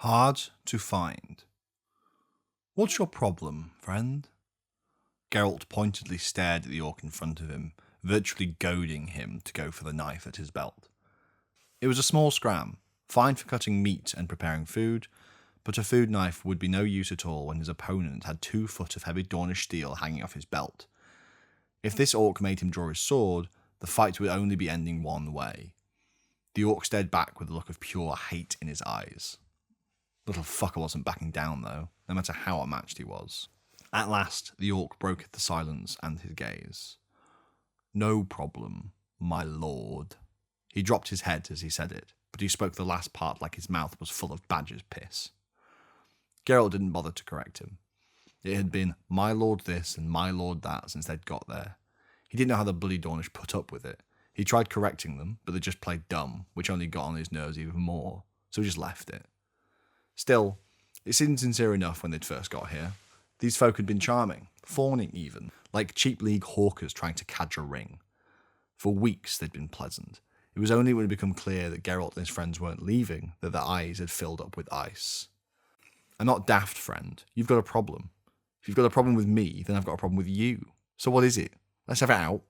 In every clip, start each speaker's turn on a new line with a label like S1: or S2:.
S1: Hard to find. What's your problem, friend? Geralt pointedly stared at the orc in front of him, virtually goading him to go for the knife at his belt. It was a small scram, fine for cutting meat and preparing food, but a food knife would be no use at all when his opponent had 2 foot of heavy Dornish steel hanging off his belt. If this orc made him draw his sword, the fight would only be ending one way. The orc stared back with a look of pure hate in his eyes. Little fucker wasn't backing down though, no matter how outmatched he was. At last, the orc broke the silence and his gaze. "No problem, my lord." He dropped his head as he said it, but he spoke the last part like his mouth was full of badger's piss. Geralt didn't bother to correct him. It had been my lord this and my lord that since they'd got there. He didn't know how the bloody Dornish put up with it. He tried correcting them, but they just played dumb, which only got on his nerves even more, so he just left it. Still, it seemed sincere enough when they'd first got here. These folk had been charming, fawning even, like cheap league hawkers trying to cadge a ring. For weeks they'd been pleasant. It was only when it had become clear that Geralt and his friends weren't leaving that their eyes had filled up with ice. "I'm not daft, friend. You've got a problem. If you've got a problem with me, then I've got a problem with you. So what is it? Let's have it out."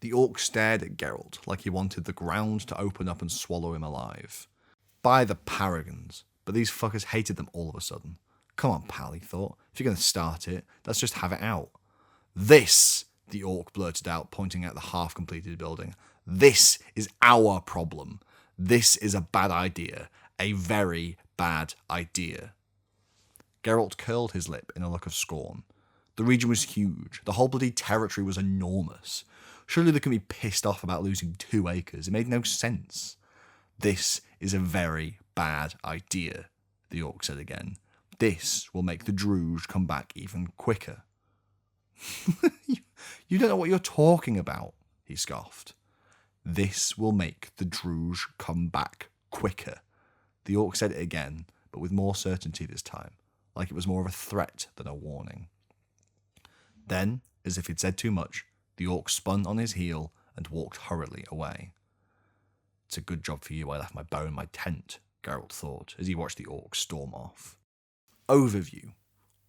S1: The orc stared at Geralt like he wanted the ground to open up and swallow him alive. By the paragons, but these fuckers hated them all of a sudden. Come on, pal, he thought. If you're going to start it, let's just have it out. "This," the orc blurted out, pointing at the half-completed building. "This is our problem. This is a bad idea. A very bad idea." Geralt curled his lip in a look of scorn. The region was huge. The whole bloody territory was enormous. Surely they couldn't be pissed off about losing 2 acres. It made no sense. "This is a very bad idea," the orc said again. "This will make the Druge come back even quicker." You don't know what you're talking about," he scoffed. "This will make the Druge come back quicker." The orc said it again, but with more certainty this time, like it was more of a threat than a warning. Then, as if he'd said too much, the orc spun on his heel and walked hurriedly away. "It's a good job for you I left my bow in my tent," Geralt thought as he watched the orc storm off. Overview.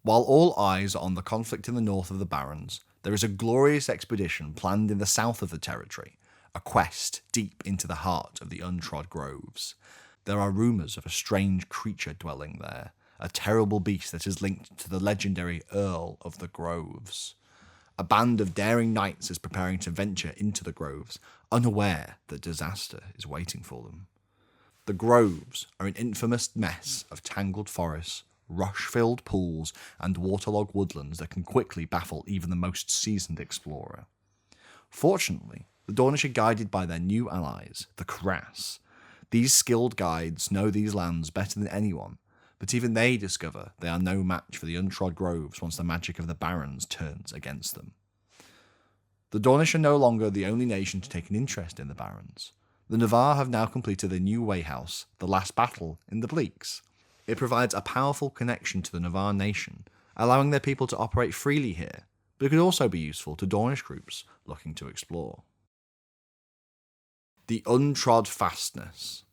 S1: While all eyes are on the conflict in the north of the Barrens, there is a glorious expedition planned in the south of the territory, a quest deep into the heart of the untrod groves. There are rumours of a strange creature dwelling there, a terrible beast that is linked to the legendary Earl of the Groves. A band of daring knights is preparing to venture into the groves, unaware that disaster is waiting for them. The groves are an infamous mess of tangled forests, rush-filled pools, and waterlogged woodlands that can quickly baffle even the most seasoned explorer. Fortunately, the Dornish are guided by their new allies, the Kras. These skilled guides know these lands better than anyone, but even they discover they are no match for the untrod groves once the magic of the Barrens turns against them. The Dornish are no longer the only nation to take an interest in the Barrens. The Navarre have now completed their new wayhouse, the Last Battle, in the Bleaks. It provides a powerful connection to the Navarre nation, allowing their people to operate freely here, but it could also be useful to Dornish groups looking to explore. The Untrod Fastness.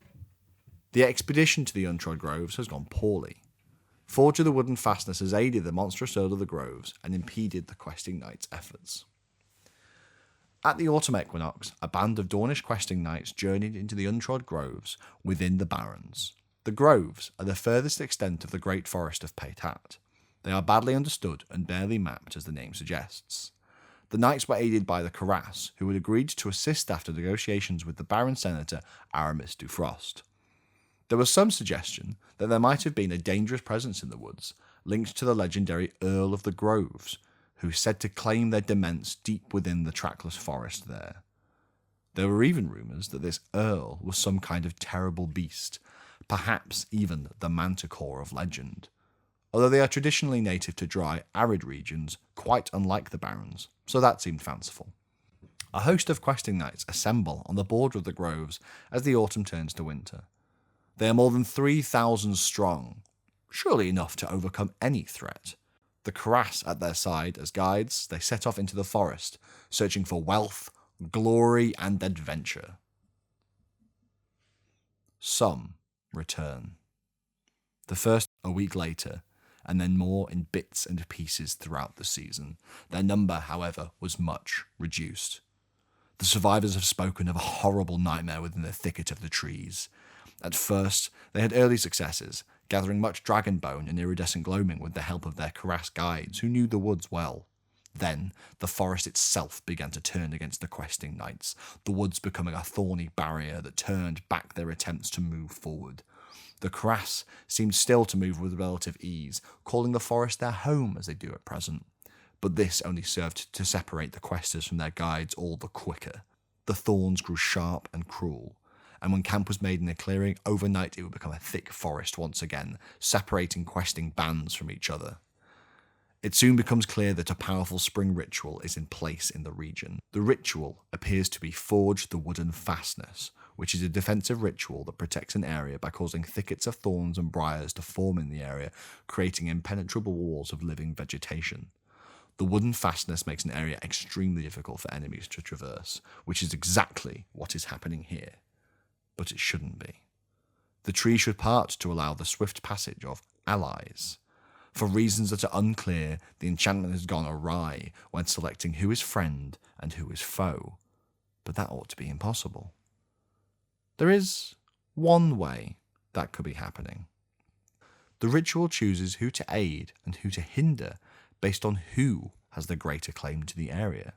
S1: The expedition to the Untrod Groves has gone poorly. Forge of the Wooden Fastness has aided the monstrous Earl of the Groves and impeded the questing knights' efforts. At the autumn equinox, a band of Dornish questing knights journeyed into the Untrod Groves within the Barrens. The Groves are the furthest extent of the Great Forest of Peytat. They are badly understood and barely mapped, as the name suggests. The knights were aided by the Kras, who had agreed to assist after negotiations with the Baron Senator Aramis du Frost. There was some suggestion that there might have been a dangerous presence in the woods, linked to the legendary Earl of the Groves, who is said to claim their demesne deep within the trackless forest there. There were even rumours that this Earl was some kind of terrible beast, perhaps even the manticore of legend, although they are traditionally native to dry, arid regions, quite unlike the Barrens, so that seemed fanciful. A host of questing knights assemble on the border of the groves as the autumn turns to winter. They are more than 3,000 strong, surely enough to overcome any threat. The Kras at their side as guides, they set off into the forest, searching for wealth, glory, and adventure. Some return. The first a week later, and then more in bits and pieces throughout the season. Their number, however, was much reduced. The survivors have spoken of a horrible nightmare within the thicket of the trees. At first, they had early successes, gathering much dragon bone and iridescent gloaming with the help of their Karas guides, who knew the woods well. Then, the forest itself began to turn against the questing knights, the woods becoming a thorny barrier that turned back their attempts to move forward. The Karas seemed still to move with relative ease, calling the forest their home as they do at present. But this only served to separate the questers from their guides all the quicker. The thorns grew sharp and cruel, and when camp was made in a clearing, overnight it would become a thick forest once again, separating questing bands from each other. It soon becomes clear that a powerful spring ritual is in place in the region. The ritual appears to be Forge the Wooden Fastness, which is a defensive ritual that protects an area by causing thickets of thorns and briars to form in the area, creating impenetrable walls of living vegetation. The wooden fastness makes an area extremely difficult for enemies to traverse, which is exactly what is happening here. But it shouldn't be. The tree should part to allow the swift passage of allies. For reasons that are unclear, the enchantment has gone awry when selecting who is friend and who is foe, but that ought to be impossible. There is one way that could be happening. The ritual chooses who to aid and who to hinder based on who has the greater claim to the area.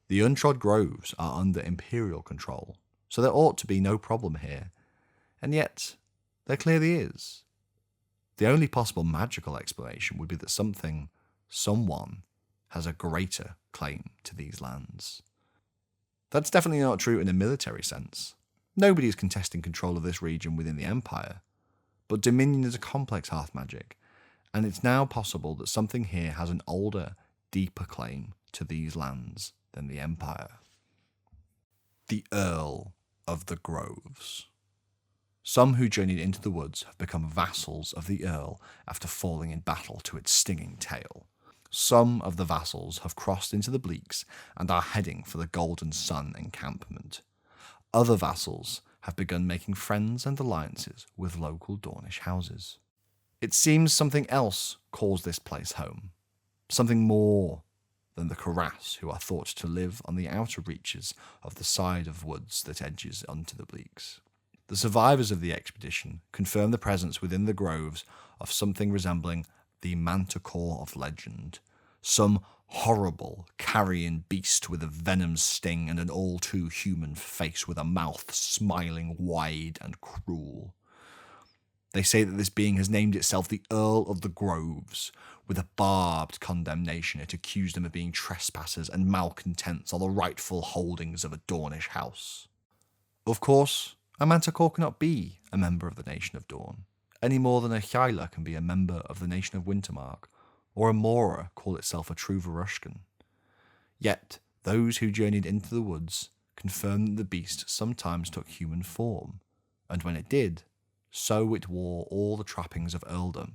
S1: The untrod groves are under imperial control, so there ought to be no problem here, and yet there clearly is. The only possible magical explanation would be that someone, has a greater claim to these lands. That's definitely not true in a military sense. Nobody is contesting control of this region within the Empire, but Dominion is a complex hearth magic, and it's now possible that something here has an older, deeper claim to these lands than the Empire. The Earl of the Groves. Some who journeyed into the woods have become vassals of the Earl after falling in battle to its stinging tail. Some of the vassals have crossed into the Bleaks and are heading for the Golden Sun encampment. Other vassals have begun making friends and alliances with local Dornish houses. It seems something else calls this place home. Something more than the Karas, who are thought to live on the outer reaches of the side of woods that edges onto the Bleaks. The survivors of the expedition confirm the presence within the groves of something resembling the Manticore of legend, some horrible carrion beast with a venom sting and an all-too-human face with a mouth smiling wide and cruel. They say that this being has named itself the Earl of the Groves. With a barbed condemnation, it accused them of being trespassers and malcontents on the rightful holdings of a Dornish house. Of course, a Manticore cannot be a member of the Nation of Dorne, any more than a Hyla can be a member of the Nation of Wintermark, or a Mora call itself a true Varushkan. Yet, those who journeyed into the woods confirmed that the beast sometimes took human form, and when it did, so it wore all the trappings of earldom,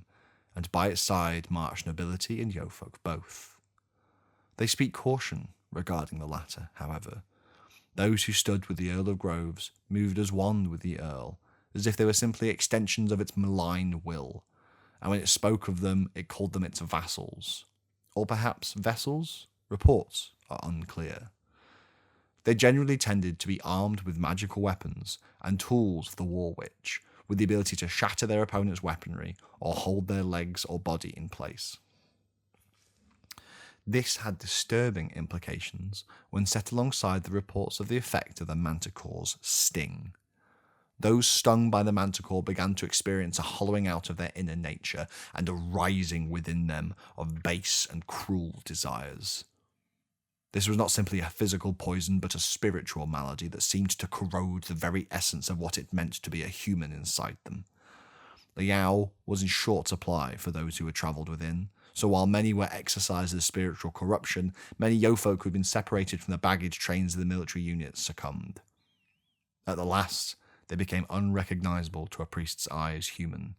S1: and by its side marched nobility and yeofolk both. They speak caution regarding the latter, however. Those who stood with the Earl of Groves moved as one with the Earl, as if they were simply extensions of its malign will, and when it spoke of them, it called them its vassals. Or perhaps vessels? Reports are unclear. They generally tended to be armed with magical weapons and tools of the War Witch, with the ability to shatter their opponent's weaponry or hold their legs or body in place. This had disturbing implications when set alongside the reports of the effect of the Manticore's sting. Those stung by the Manticore began to experience a hollowing out of their inner nature and a rising within them of base and cruel desires. This was not simply a physical poison, but a spiritual malady that seemed to corrode the very essence of what it meant to be a human inside them. The Yao was in short supply for those who had travelled within, so while many were exercised as spiritual corruption, many yeofolk who had been separated from the baggage trains of the military units succumbed. At the last, they became unrecognisable to a priest's eye as human,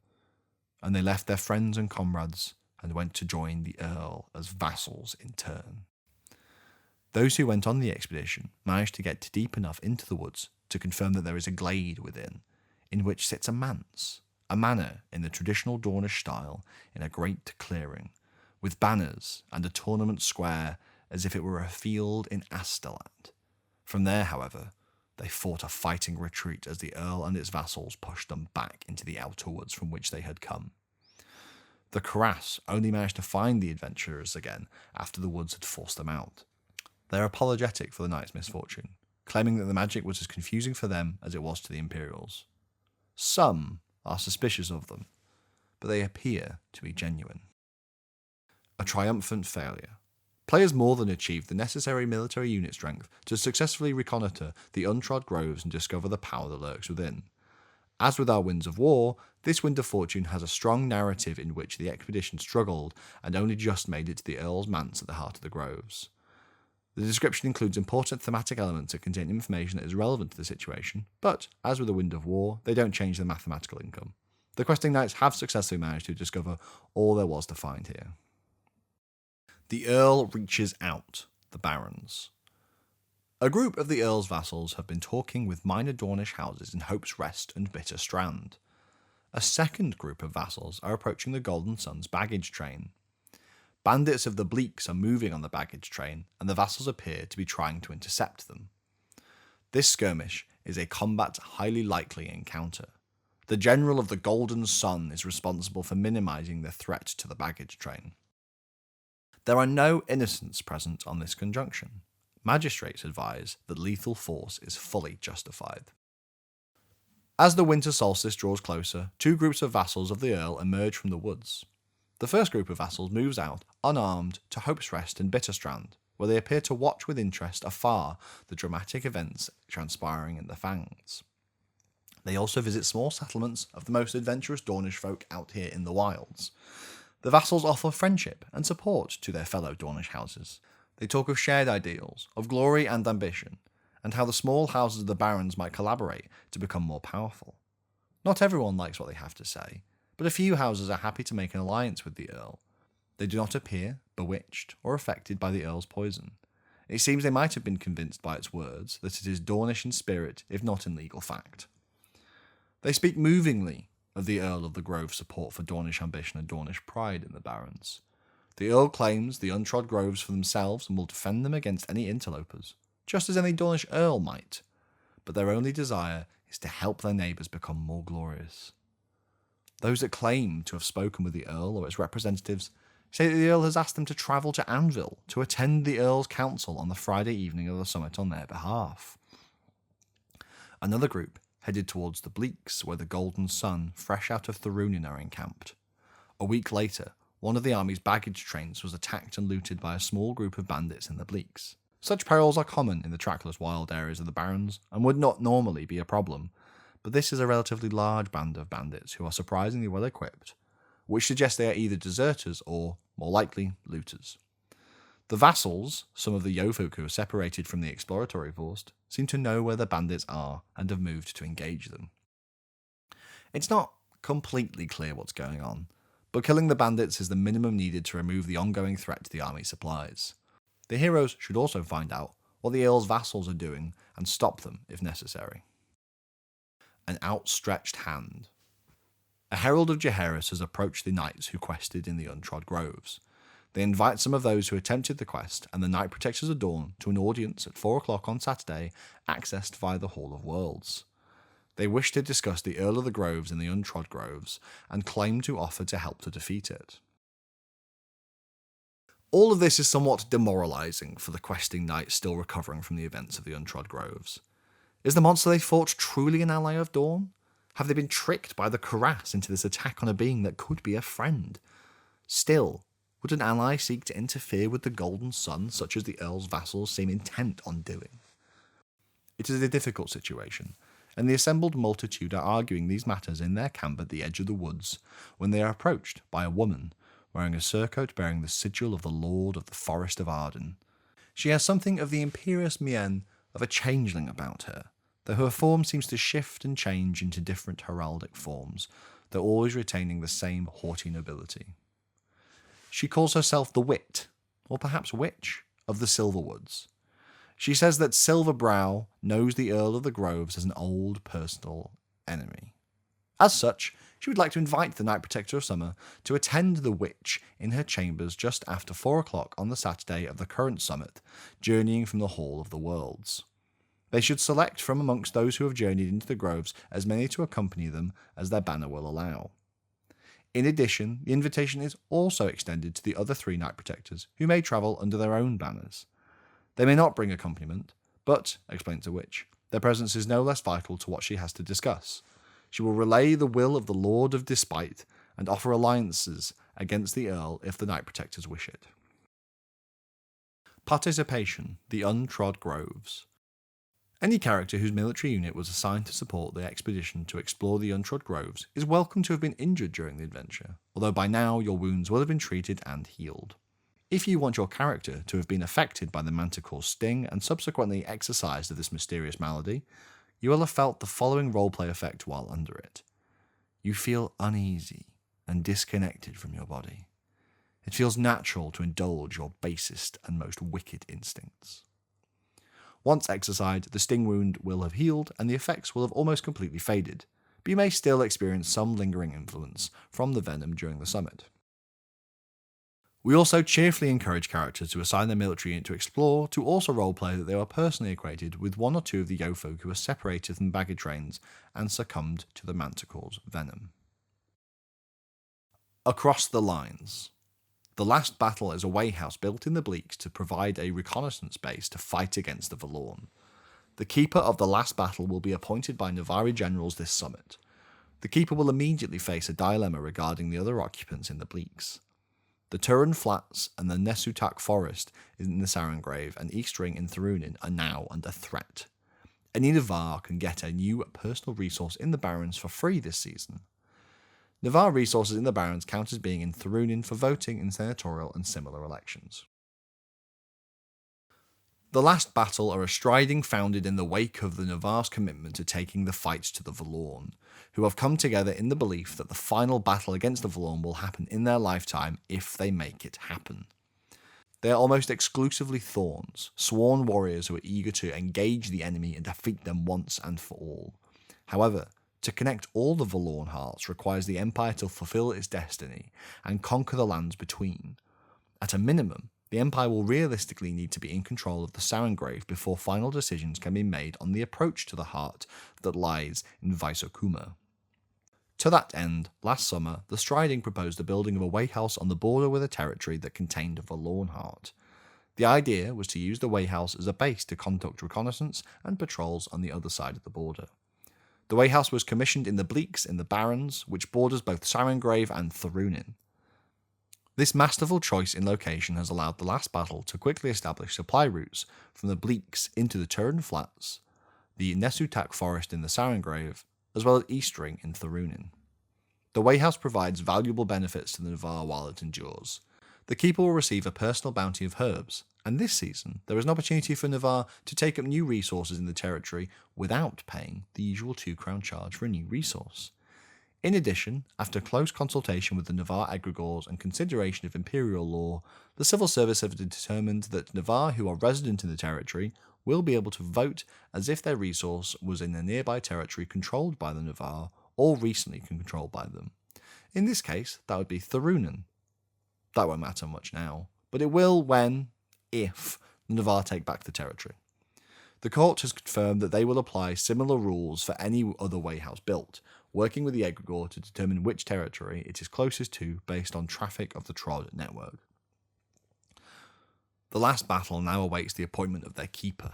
S1: and they left their friends and comrades and went to join the Earl as vassals in turn. Those who went on the expedition managed to get deep enough into the woods to confirm that there is a glade within, in which sits a manse, a manor in the traditional Dornish style in a great clearing, with banners and a tournament square as if it were a field in Astaland. From there, however, they fought a fighting retreat as the Earl and its vassals pushed them back into the outer woods from which they had come. The Cuirass only managed to find the adventurers again after the woods had forced them out. They are apologetic for the night's misfortune, claiming that the magic was as confusing for them as it was to the Imperials. Some are suspicious of them, but they appear to be genuine. A triumphant failure. Players more than achieved the necessary military unit strength to successfully reconnoitre the untrod groves and discover the power that lurks within. As with our Winds of War, this Wind of Fortune has a strong narrative in which the expedition struggled and only just made it to the Earl's manse at the heart of the groves. The description includes important thematic elements that contain information that is relevant to the situation, but, as with the Wind of War, they don't change the mathematical income. The questing knights have successfully managed to discover all there was to find here. The Earl reaches out, the Barons. A group of the Earl's vassals have been talking with minor Dornish houses in Hope's Rest and Bitter Strand. A second group of vassals are approaching the Golden Sun's baggage train. Bandits of the Bleaks are moving on the baggage train, and the vassals appear to be trying to intercept them. This skirmish is a combat highly likely encounter. The General of the Golden Sun is responsible for minimizing the threat to the baggage train. There are no innocents present on this conjunction. Magistrates advise that lethal force is fully justified. As the winter solstice draws closer, two groups of vassals of the Earl emerge from the woods. The first group of vassals moves out, unarmed, to Hope's Rest and Bitter Strand, where they appear to watch with interest afar the dramatic events transpiring in the Fangs. They also visit small settlements of the most adventurous Dornish folk out here in the wilds. The vassals offer friendship and support to their fellow Dornish houses. They talk of shared ideals, of glory and ambition, and how the small houses of the barons might collaborate to become more powerful. Not everyone likes what they have to say, but a few houses are happy to make an alliance with the Earl. They do not appear bewitched or affected by the Earl's poison. It seems they might have been convinced by its words that it is Dornish in spirit, if not in legal fact. They speak movingly of the Earl of the Grove's support for Dornish ambition and Dornish pride in the barons. The Earl claims the untrod groves for themselves and will defend them against any interlopers, just as any Dornish Earl might, but their only desire is to help their neighbours become more glorious. Those that claim to have spoken with the Earl or its representatives say that the Earl has asked them to travel to Anvil to attend the Earl's council on the Friday evening of the summit on their behalf. Another group headed towards the Bleaks, where the Golden Sun, fresh out of Thorunin, are encamped. A week later, one of the army's baggage trains was attacked and looted by a small group of bandits in the Bleaks. Such perils are common in the trackless wild areas of the Barrens, and would not normally be a problem, but this is a relatively large band of bandits who are surprisingly well equipped, which suggests they are either deserters or, more likely, looters. The vassals, some of the Yofolk who are separated from the exploratory force, seem to know where the bandits are and have moved to engage them. It's not completely clear what's going on, but killing the bandits is the minimum needed to remove the ongoing threat to the army's supplies. The heroes should also find out what the Earl's vassals are doing and stop them if necessary. An outstretched hand. A herald of Jaehaerys has approached the knights who quested in the untrod groves. They invite some of those who attempted the quest and the Night Protectors of Dawn to an audience at 4 o'clock on Saturday, accessed via the Hall of Worlds. They wish to discuss the Earl of the Groves in the untrod groves and claim to offer to help to defeat it. All of this is somewhat demoralising for the questing knights still recovering from the events of the untrod groves. Is the monster they fought truly an ally of Dawn? Have they been tricked by the Cuirass into this attack on a being that could be a friend? Still, would an ally seek to interfere with the Golden Sun, such as the Earl's vassals seem intent on doing? It is a difficult situation, and the assembled multitude are arguing these matters in their camp at the edge of the woods, when they are approached by a woman wearing a surcoat bearing the sigil of the Lord of the Forest of Arden. She has something of the imperious mien of a changeling about her, though her form seems to shift and change into different heraldic forms, though always retaining the same haughty nobility. She calls herself the Wit, or perhaps Witch, of the Silverwoods. She says that Silverbrow knows the Earl of the Groves as an old personal enemy. As such, she would like to invite the Night Protector of Summer to attend the witch in her chambers just after 4 o'clock on the Saturday of the current summit, journeying from the Hall of the Worlds. They should select from amongst those who have journeyed into the groves as many to accompany them as their banner will allow. In addition, the invitation is also extended to the other 3 Night Protectors, who may travel under their own banners. They may not bring accompaniment, but, explains the witch, their presence is no less vital to what she has to discuss. She will relay the will of the Lord of Despite and offer alliances against the Earl if the Night Protectors wish it. Participation, the Untrod Groves. Any character whose military unit was assigned to support the expedition to explore the Untrod Groves is welcome to have been injured during the adventure, although by now your wounds will have been treated and healed. If you want your character to have been affected by the Manticore's sting and subsequently exorcised of this mysterious malady, you will have felt the following roleplay effect while under it. You feel uneasy and disconnected from your body. It feels natural to indulge your basest and most wicked instincts. Once exorcised, the sting wound will have healed and the effects will have almost completely faded, but you may still experience some lingering influence from the venom during the summit. We also cheerfully encourage characters who assign their military unit to explore to also roleplay that they are personally acquainted with 1 or 2 of the Yo-folk who are separated from baggage trains and succumbed to the Manticore's venom. Across the lines. The last battle is a wayhouse built in the Bleaks to provide a reconnaissance base to fight against the Valorn. The Keeper of the last battle will be appointed by Navari generals this summit. The Keeper will immediately face a dilemma regarding the other occupants in the Bleaks. The Turin Flats and the Nesutak Forest in the Sarangrave and East Ring in Thurunin are now under threat. Any Navar can get a new personal resource in the Barrens for free this season. Navar resources in the Barrens count as being in Thurunin for voting in senatorial and similar elections. The last battle are a striding founded in the wake of the Navar's commitment to taking the fight to the Valorn, who have come together in the belief that the final battle against the Valorn will happen in their lifetime if they make it happen. They are almost exclusively Thorns, sworn warriors who are eager to engage the enemy and defeat them once and for all. However, to connect all the Valorn hearts requires the Empire to fulfill its destiny and conquer the lands between. At a minimum, the Empire will realistically need to be in control of the Sarangrave before final decisions can be made on the approach to the heart that lies in Vaisokuma. To that end, last summer, the Striding proposed the building of a wayhouse on the border with a territory that contained a Valorn heart. The idea was to use the wayhouse as a base to conduct reconnaissance and patrols on the other side of the border. The wayhouse was commissioned in the Bleaks in the Barrens, which borders both Sarangrave and Thurunin. This masterful choice in location has allowed the last battle to quickly establish supply routes from the Bleaks into the Turin Flats, the Nesutak Forest in the Sarangrave, as well as East Ring in Thurunin. The wayhouse provides valuable benefits to the Navar while it endures. The Keeper will receive a personal bounty of herbs, and this season there is an opportunity for Navar to take up new resources in the territory without paying the usual 2 crown charge for a new resource. In addition, after close consultation with the Navar egregores and consideration of imperial law, the civil service have determined that Navar who are resident in the territory will be able to vote as if their resource was in a nearby territory controlled by the Navar or recently controlled by them. In this case, that would be Thurunin. That won't matter much now, but it will when, if, the Navar take back the territory. The court has confirmed that they will apply similar rules for any other wayhouse built, working with the egregore to determine which territory it is closest to based on traffic of the Trod network. The last battle now awaits the appointment of their Keeper,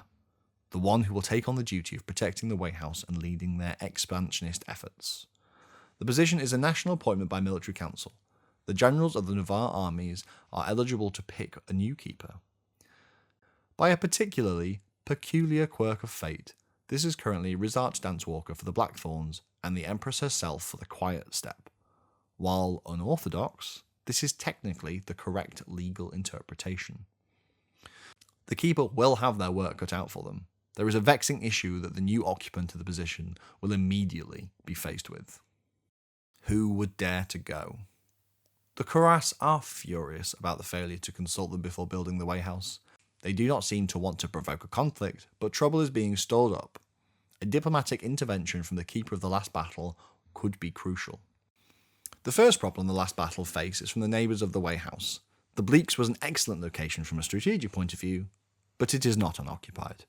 S1: the one who will take on the duty of protecting the wayhouse and leading their expansionist efforts. The position is a national appointment by military council. The generals of the Navar armies are eligible to pick a new Keeper. By a particularly peculiar quirk of fate, this is currently Rizarch Dancewalker for the Blackthorns and the Empress herself for the Quiet Step. While unorthodox, this is technically the correct legal interpretation. The Keeper will have their work cut out for them. There is a vexing issue that the new occupant of the position will immediately be faced with. Who would dare to go? The Kuras are furious about the failure to consult them before building the wayhouse. They do not seem to want to provoke a conflict, but trouble is being stored up. A diplomatic intervention from the Keeper of the last battle could be crucial. The first problem the last battle faced is from the neighbours of the Way House. The Bleaks was an excellent location from a strategic point of view, but it is not unoccupied.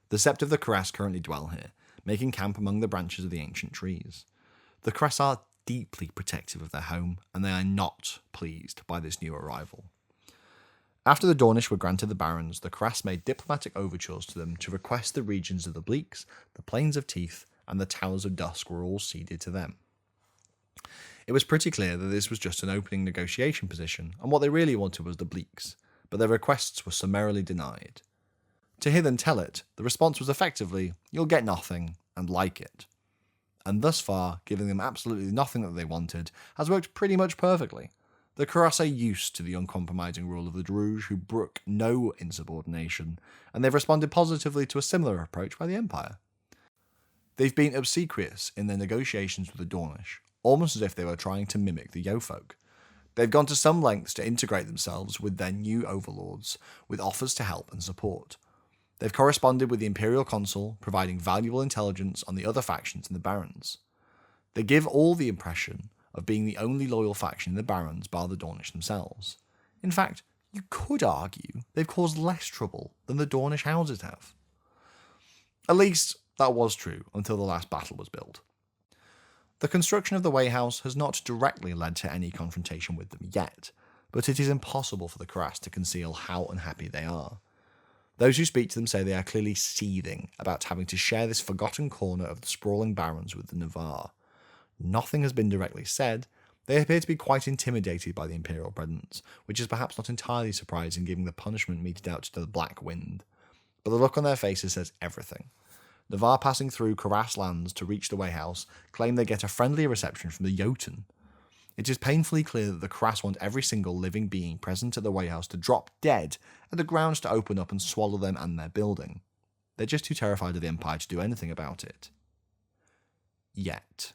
S1: The Sept of the Carras currently dwell here, making camp among the branches of the ancient trees. The Carras are deeply protective of their home, and they are not pleased by this new arrival. After the Dornish were granted the barons, the Carras made diplomatic overtures to them to request the regions of the Bleaks, the Plains of Teeth, and the Towers of Dusk were all ceded to them. It was pretty clear that this was just an opening negotiation position, and what they really wanted was the Bleaks, but their requests were summarily denied. To hear them tell it, the response was effectively, "You'll get nothing, and like it." And thus far, giving them absolutely nothing that they wanted has worked pretty much perfectly. The Carras are used to the uncompromising rule of the Druj, who brook no insubordination, and they've responded positively to a similar approach by the Empire. They've been obsequious in their negotiations with the Dornish, almost as if they were trying to mimic the Yo-folk. They've gone to some lengths to integrate themselves with their new overlords, with offers to help and support. They've corresponded with the Imperial Consul, providing valuable intelligence on the other factions in the Barons. They give all the impression of being the only loyal faction in the Barons bar the Dornish themselves. In fact, you could argue they've caused less trouble than the Dornish houses have. At least, that was true until the last battle was built. The construction of the Way House has not directly led to any confrontation with them yet, but it is impossible for the Carras to conceal how unhappy they are. Those who speak to them say they are clearly seething about having to share this forgotten corner of the sprawling barons with the Navarre. Nothing has been directly said. They appear to be quite intimidated by the imperial presence, which is perhaps not entirely surprising given the punishment meted out to the Black Wind. But the look on their faces says everything. Navarre passing through Carras lands to reach the Way House claim they get a friendly reception from the Jotun. It is painfully clear that the Carras want every single living being present at the Way House to drop dead and the grounds to open up and swallow them and their building. They're just too terrified of the Empire to do anything about it. Yet.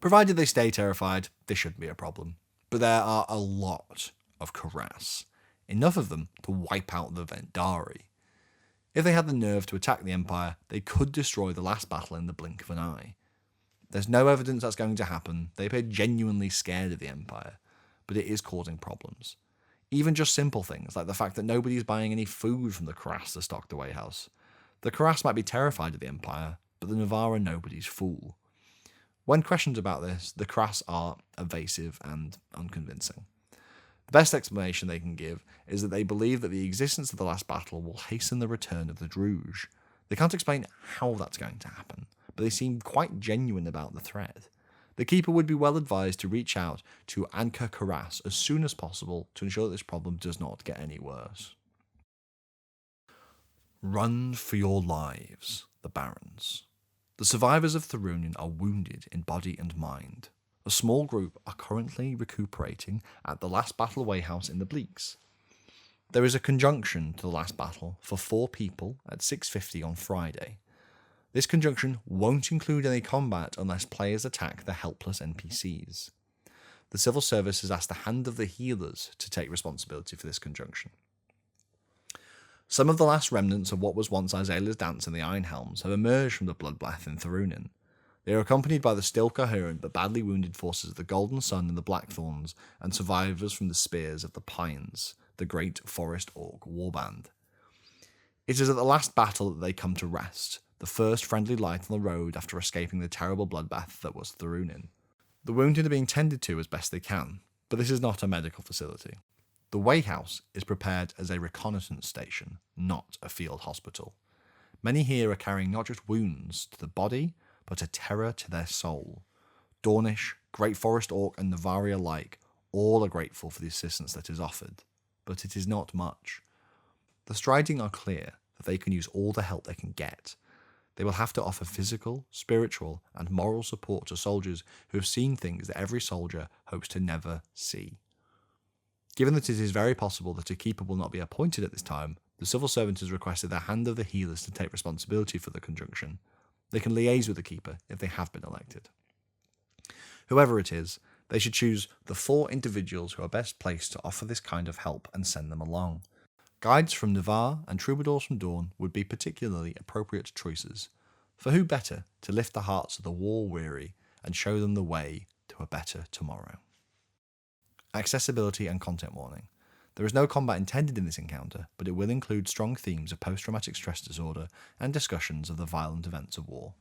S1: Provided they stay terrified, this shouldn't be a problem. But there are a lot of Carras. Enough of them to wipe out the Vendari. If they had the nerve to attack the Empire, they could destroy the last battle in the blink of an eye. There's no evidence that's going to happen. They appear genuinely scared of the Empire, but it is causing problems. Even just simple things, like the fact that nobody is buying any food from the Carras to stock the Way House. The Carras might be terrified of the Empire, but the Navarre are nobody's fool. When questioned about this, the Carras are evasive and unconvincing. The best explanation they can give is that they believe that the existence of the last battle will hasten the return of the Druj. They can't explain how that's going to happen, but they seem quite genuine about the threat. The Keeper would be well advised to reach out to Anka Carras as soon as possible to ensure that this problem does not get any worse. Run for your lives, the Barons. The survivors of Thorunin are wounded in body and mind. A small group are currently recuperating at the last battle Way House in the Bleaks. There is a conjunction to the last battle for 4 people at 6:50 on Friday. This conjunction won't include any combat unless players attack the helpless NPCs. The civil service has asked the Hand of the Healers to take responsibility for this conjunction. Some of the last remnants of what was once Isaila's dance in the Iron Helms have emerged from the bloodbath in Thorunin. They are accompanied by the still coherent but badly wounded forces of the Golden Sun and the Blackthorns, and survivors from the Spears of the Pines, the great Forest Orc warband. It is at the last battle that they come to rest, the first friendly light on the road after escaping the terrible bloodbath that was Thorunin. The wounded are being tended to as best they can, but this is not a medical facility. The Way House is prepared as a reconnaissance station, not a field hospital. Many here are carrying not just wounds to the body, but a terror to their soul. Dornish, Great Forest Orc and Navarre alike, all are grateful for the assistance that is offered, but it is not much. The Striding are clear that they can use all the help they can get. They will have to offer physical, spiritual, and moral support to soldiers who have seen things that every soldier hopes to never see. Given that it is very possible that a Keeper will not be appointed at this time, the civil servant has requested the Hand of the Healers to take responsibility for the conjunction. They can liaise with the Keeper if they have been elected. Whoever it is, they should choose the 4 individuals who are best placed to offer this kind of help and send them along. Guides from Navarre and troubadours from Dawn would be particularly appropriate choices, for who better to lift the hearts of the war-weary and show them the way to a better tomorrow. Accessibility and content warning. There is no combat intended in this encounter, but it will include strong themes of post-traumatic stress disorder and discussions of the violent events of war.